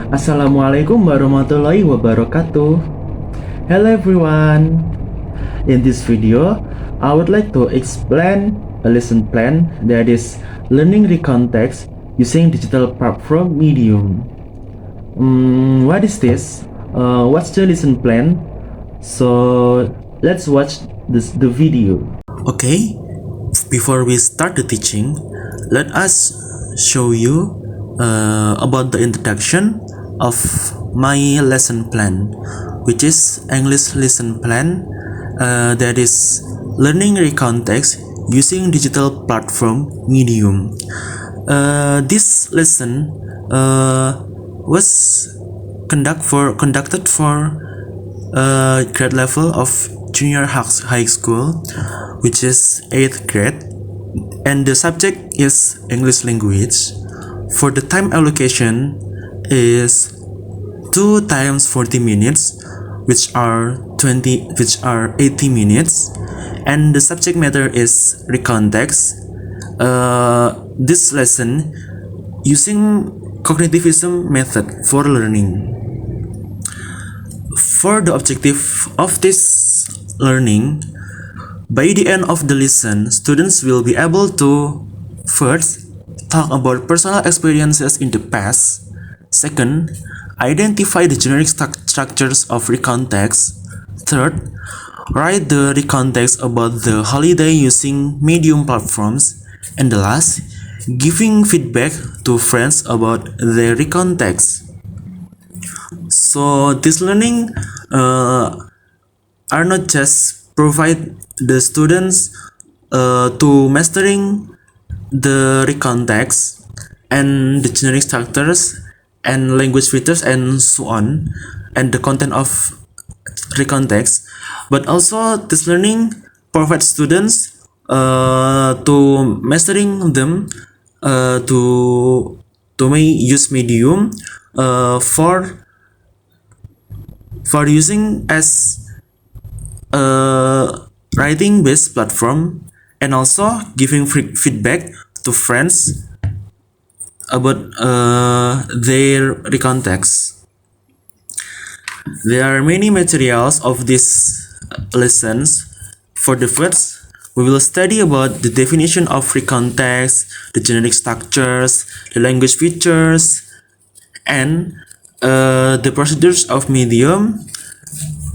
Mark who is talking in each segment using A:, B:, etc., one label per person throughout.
A: Assalamualaikum warahmatullahi wabarakatuh. Hello everyone. In this video, I would like to explain a lesson plan that is learning recontext using digital platform Medium. What is this? What's the lesson plan? So let's watch the video. Okay, before we start the teaching, let us show you about the introduction of my lesson plan, which is English lesson plan that is learning recontext using digital platform Medium. This lesson was conducted for grade level of junior high school, which is 8th grade, and the subject is English language. For the time allocation is 2 times 40 minutes, which are 80 minutes, and the subject matter is recontext. This lesson using cognitivism method for learning. For the objective of this learning, by the end of the lesson, students will be able to first talk about personal experiences in the past. Second, identify the generic structures of recontext. Third, write the recontext about the holiday using Medium platforms. And the last, giving feedback to friends about their recontext. So this learning are not just provide the students to mastering the recontext and the generic structures and language features and so on, and the content of recontext, but also this learning provides students to mastering them to may use Medium for using as a writing based platform, and also giving feedback to friends about their recontext. There are many materials of these lessons. For the first, we will study about the definition of recontext, the generic structures, the language features, and the procedures of Medium.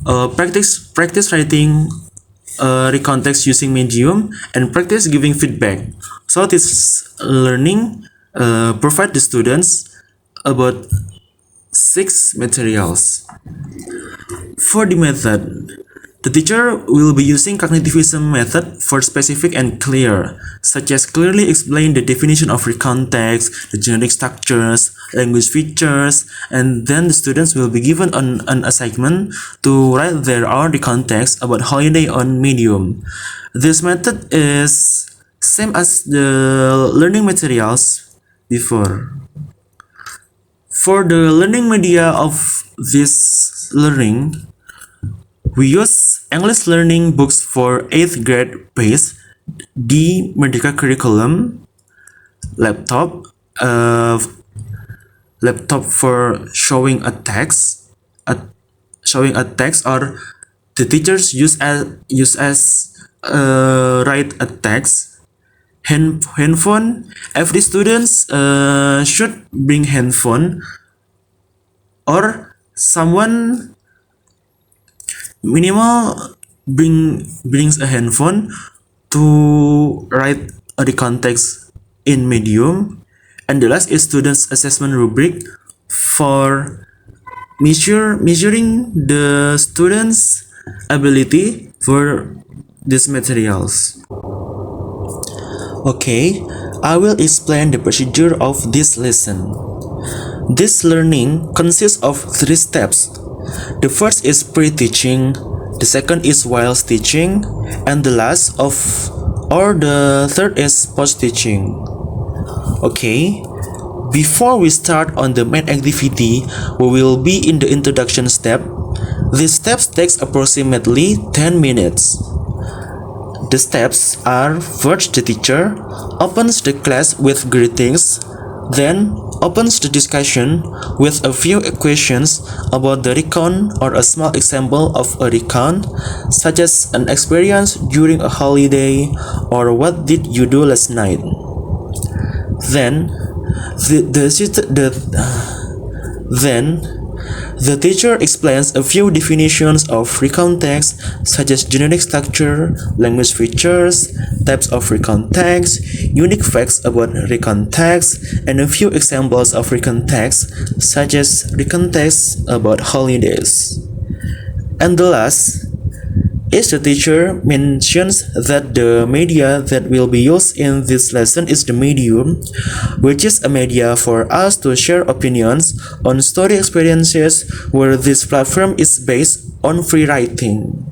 A: Practice writing recontext using Medium, and practice giving feedback. So this learning provide the students about 6 materials. For the method, the teacher will be using cognitivism method for specific and clear, such as clearly explain the definition of recontext, the generic structures, language features, and then the students will be given an assignment to write their own recontext about holiday on Medium. This method is same as the learning materials before. For the learning media of this learning, we use English learning books for 8th grade based di Merdeka curriculum, laptop for showing a text, or the teachers use as write a text. Handphone, every students should bring handphone, or someone minimal brings a handphone to write a recontext in Medium. And the last is students assessment rubric for measuring the students ability for these materials. Okay, I will explain the procedure of this lesson. This learning consists of 3 steps. The first is pre-teaching, the second is while teaching, and the third is post-teaching. Okay, before we start on the main activity, we will be in the introduction step. This step takes approximately 10 minutes. The steps are: first, the teacher opens the class with greetings. Then opens the discussion with a few questions about the recount or a small example of a recount, such as an experience during a holiday or what did you do last night. Then the teacher explains a few definitions of recount text, such as generic structure, language features, types of recount text, unique facts about recount text, and a few examples of recount text, such as recount text about holidays. And the last is the teacher mentions that the media that will be used in this lesson is the Medium, which is a media for us to share opinions on story experiences, where this platform is based on free writing.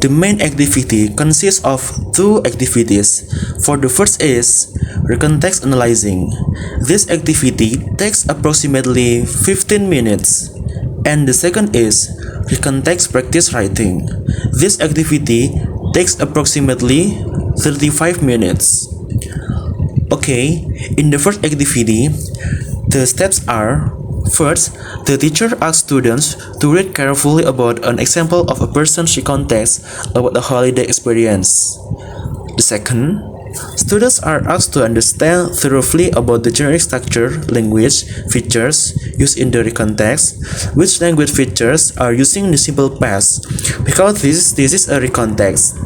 A: The main activity consists of two activities. For the first is recontext analyzing. This activity takes approximately 15 minutes. And the second is recontext practice writing. This activity takes approximately 35 minutes. Okay, in the first activity, the steps are: first, the teacher asks students to read carefully about an example of a person's recontext about a holiday experience. The second, students are asked to understand thoroughly about the generic structure, language, features used in the recontext, which language features are using the simple past, because this is a recontext.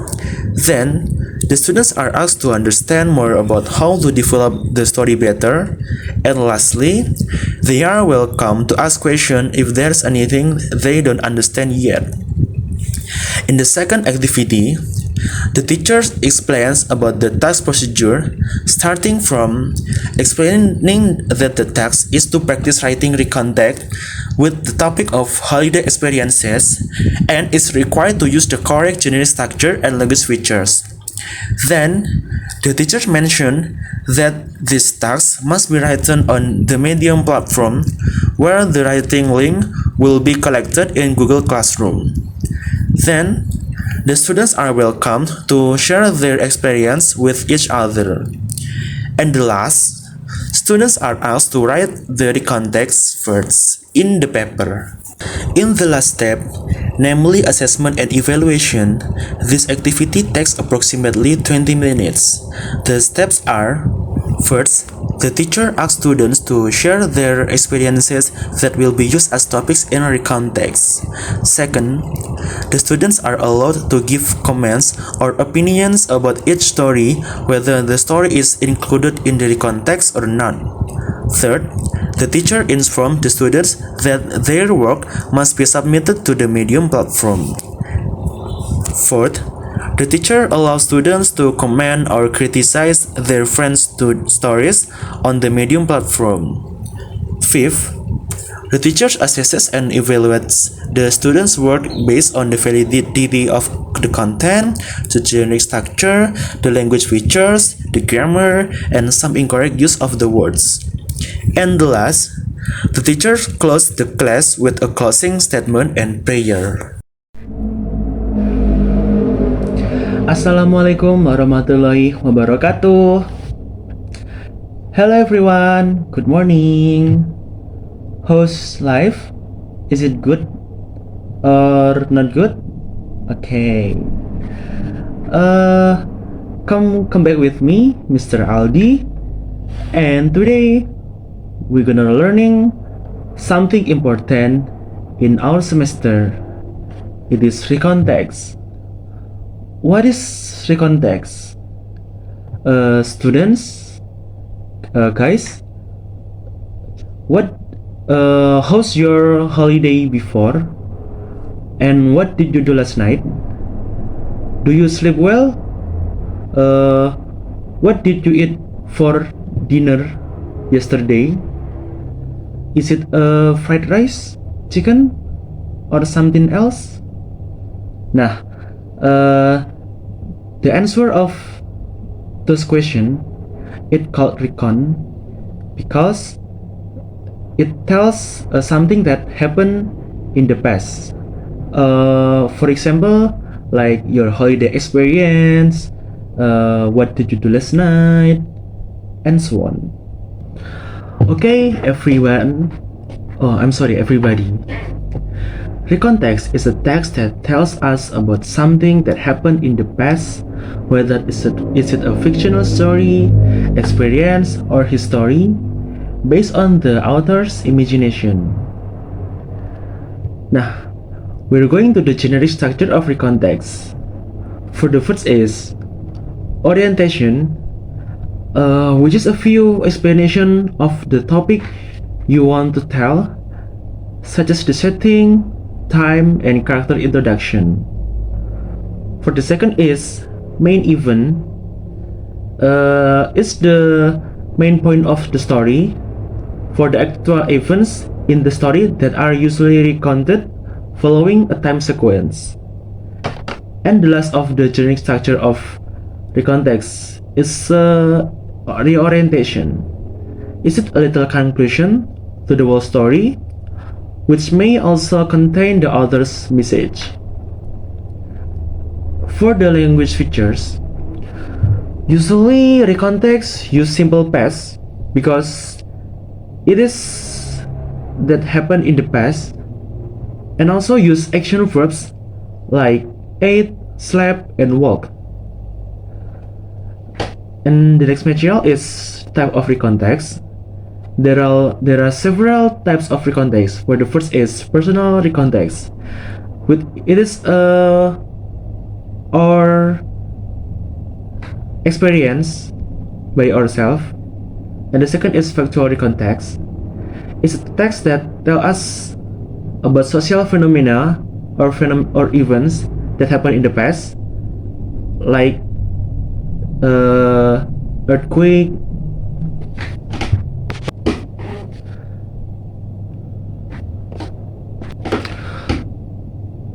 A: Then, the students are asked to understand more about how to develop the story better. And lastly, they are welcome to ask questions if there's anything they don't understand yet. In the second activity, the teacher explains about the task procedure, starting from explaining that the task is to practice writing recontext with the topic of holiday experiences and is required to use the correct generic structure and language features. Then, the teacher mentioned that this task must be written on the Medium platform, where the writing link will be collected in Google Classroom. Then, the students are welcomed to share their experience with each other. And the last, students are asked to write the recontext first in the paper. In the last step, namely assessment and evaluation, this activity takes approximately 20 minutes. The steps are: first, the teacher asks students to share their experiences that will be used as topics in a recontext. Second, the students are allowed to give comments or opinions about each story, whether the story is included in the recontext or not. Third, the teacher informs the students that their work must be submitted to the Medium platform. Fourth, the teacher allows students to comment or criticize their friends' stories on the Medium platform. Fifth, the teacher assesses and evaluates the students' work based on the validity of the content, the generic structure, the language features, the grammar, and some incorrect use of the words. And the last, the teacher closes the class with a closing statement and prayer.
B: Assalamualaikum warahmatullahi wabarakatuh. Hello everyone, good morning. How's life? Is it good or not good? Okay. Come back with me, Mr. Aldi. And today we're gonna learning something important in our semester. It is recontext. What is recontext? Students, guys, how's your holiday before? And what did you do last night? Do you sleep well? What did you eat for dinner yesterday? Is it fried rice, chicken, or something else? Nah, the answer of this question, it called recon, because it tells something that happened in the past. For example, like your holiday experience, what did you do last night, and so on. Okay, everyone. Oh, I'm sorry, everybody. Recontext is a text that tells us about something that happened in the past, whether is it a fictional story, experience, or history, based on the author's imagination. Nah, we're going to the generic structure of recontext. For the first is orientation, which is a few explanation of the topic you want to tell, such as the setting, time, and character introduction. For the second is main event. It's the main point of the story for the actual events in the story that are usually recounted following a time sequence. And the last of the generic structure of recontext is reorientation. Is it a little conclusion to the whole story, which may also contain the author's message? For the language features, usually recontext use simple past because it is that happened in the past, and also use action verbs like ate, slept, and walk. And the next material is type of recontext. There are several types of recontext. Where the first is personal recontext. It is our experience by ourselves. And the second is factual recontext. It's a text that tell us about social phenomena or events that happened in the past, like earthquake,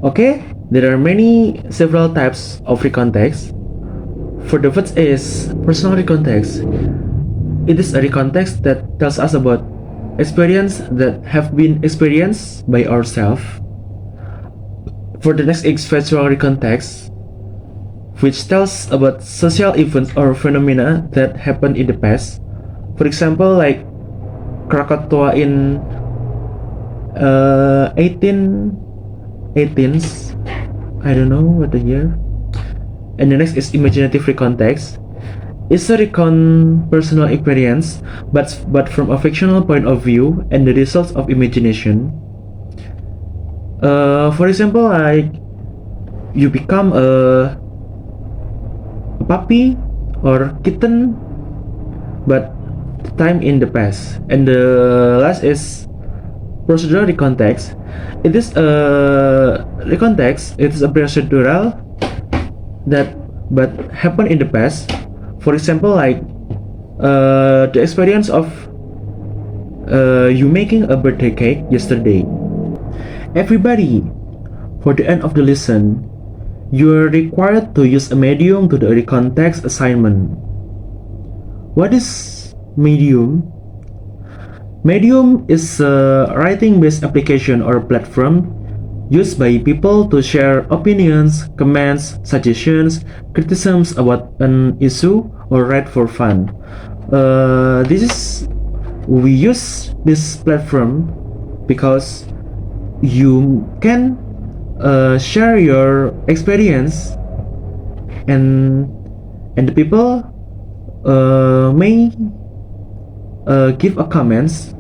B: okay. There are several types of recontext. For the first is personal recontext. It is a recontext that tells us about experience that have been experienced by ourselves. For the next is factual recontext, which tells about social events or phenomena that happened in the past. For example, like Krakatoa in 1818s. I don't know what the year. And the next is imaginative recontext. It's a recount personal experience, but from a fictional point of view and the results of imagination. For example, like you become a puppy or kitten, but time in the past. And the last is procedural recontext. It is a recontext. It is a procedural that but happen in the past. For example, like the experience of you making a birthday cake yesterday. Everybody, for the end of the lesson, you are required to use a medium to the recontext assignment. What is medium? Medium is a writing-based application or platform used by people to share opinions, comments, suggestions, criticisms about an issue, or write for fun. We use this platform because you can share your experience, and the people may give a comments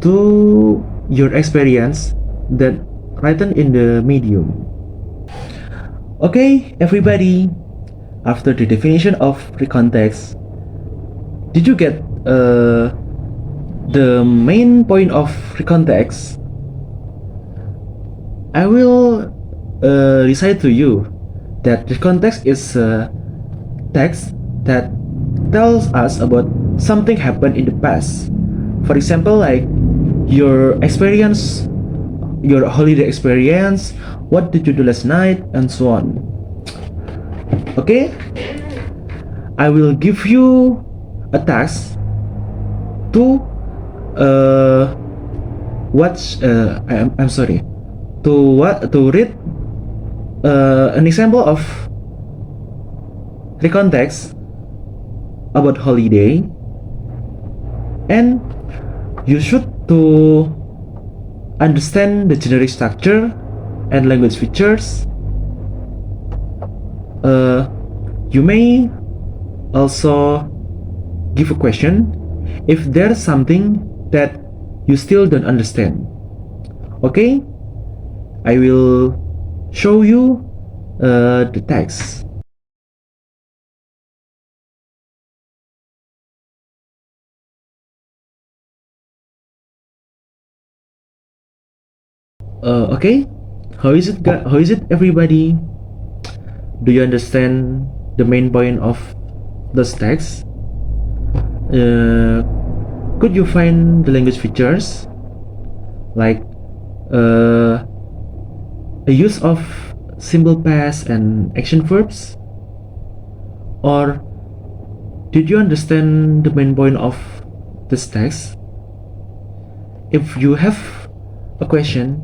B: to your experience that written in the medium. Okay, everybody, after the definition of recontext, did you get the main point of recontext? I will recite to you that recontext is a text that tells us about something happened in the past. For example, like your experience, your holiday experience, what did you do last night, and so on. Okay, I will give you a task to watch. I'm sorry. To read an example of recontext about holiday, and you should to understand the generic structure and language features. You may also give a question if there's something that you still don't understand. Okay, I will show you the text. Okay, how is it everybody? Do you understand the main point of this text? Could you find the language features like a use of simple past and action verbs? Or did you understand the main point of this text? If you have a question,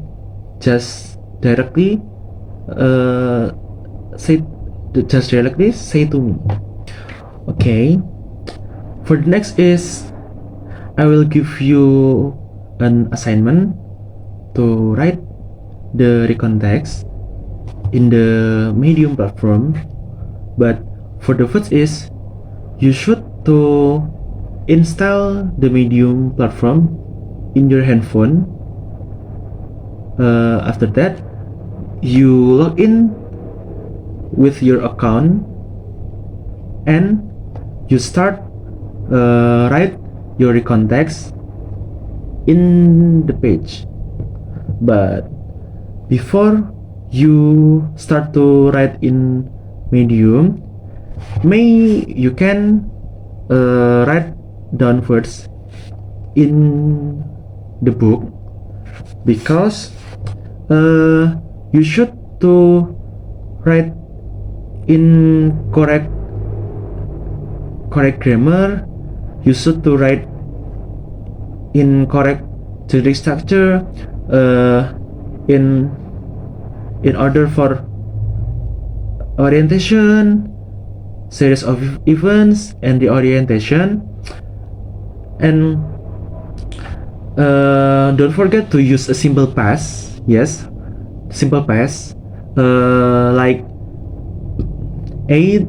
B: just directly say to me. Okay, for the next is I will give you an assignment to write the recon text in the Medium platform, but for the first is you should to install the Medium platform in your handphone. After that, you log in with your account and you start write your recon text in the page. But before you start to write in Medium, you can write down first in the book, because you should to write in correct grammar. You should to write in correct generic structure in order for orientation, series of events, and the orientation. And don't forget to use a simple past. Yes, simple past, like eat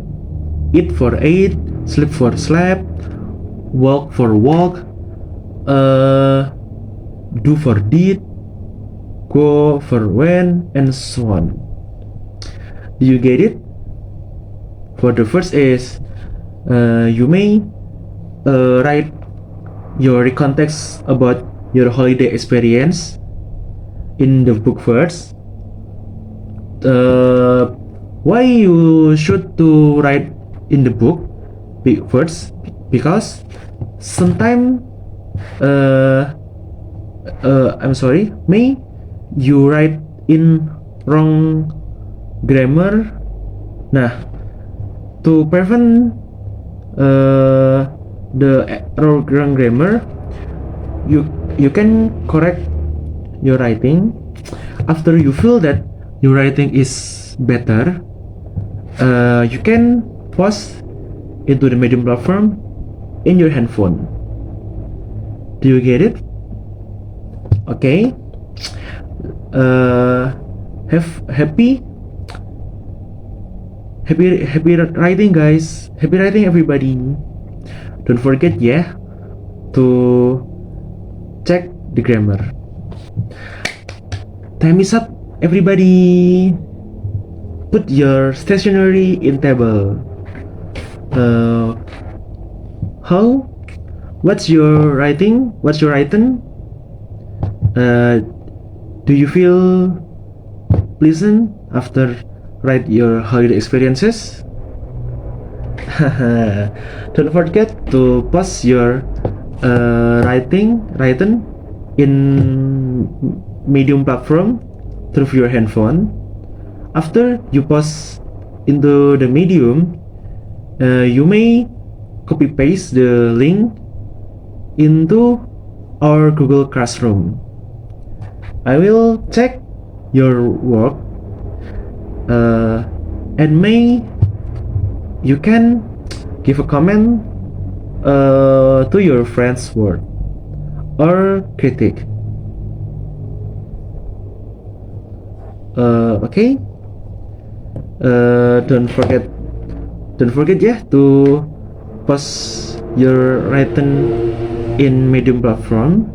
B: for ate, sleep for slept, walk for walk, do for did, go for went, and so on. Do you get it? For the first is you may write your context about your holiday experience in the book first. Why you should to write in the book first? Because sometimes I'm sorry, may you write in wrong grammar. Nah, to prevent the wrong grammar, you can correct your writing. After you feel that your writing is better, you can post into the Medium platform in your handphone. Do you get it? Okay. Happy writing, guys. Happy writing, everybody. Don't forget, yeah, to check the grammar. Time is up, everybody. Put your stationery in table. How? What's your writing? What's your writing? Do you feel pleasant after write your holiday experiences? Don't forget to post your writing in Medium platform through your handphone. After you post into the Medium, you may copy paste the link into our Google Classroom. I will check your work, and you can give a comment to your friend's work. or critic. Okay. Don't forget ya to post your written in Medium platform.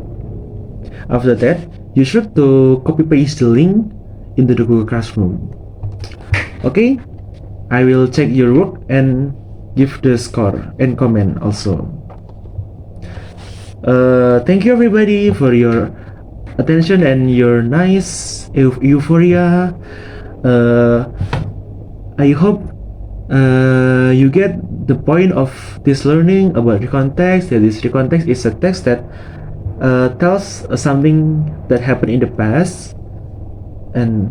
B: After that, you should to copy paste the link into the Google Classroom. Okay, I will check your work and give the score and comment also. Thank you everybody for your attention and your nice euphoria. I hope you get the point of this learning about recontext. That this recontext is a text that tells something that happened in the past, and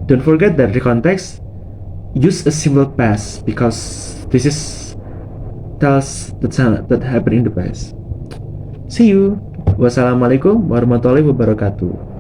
B: don't forget that recontext use a simple past because this is tells that happened in the past. See you. Wassalamualaikum warahmatullahi wabarakatuh.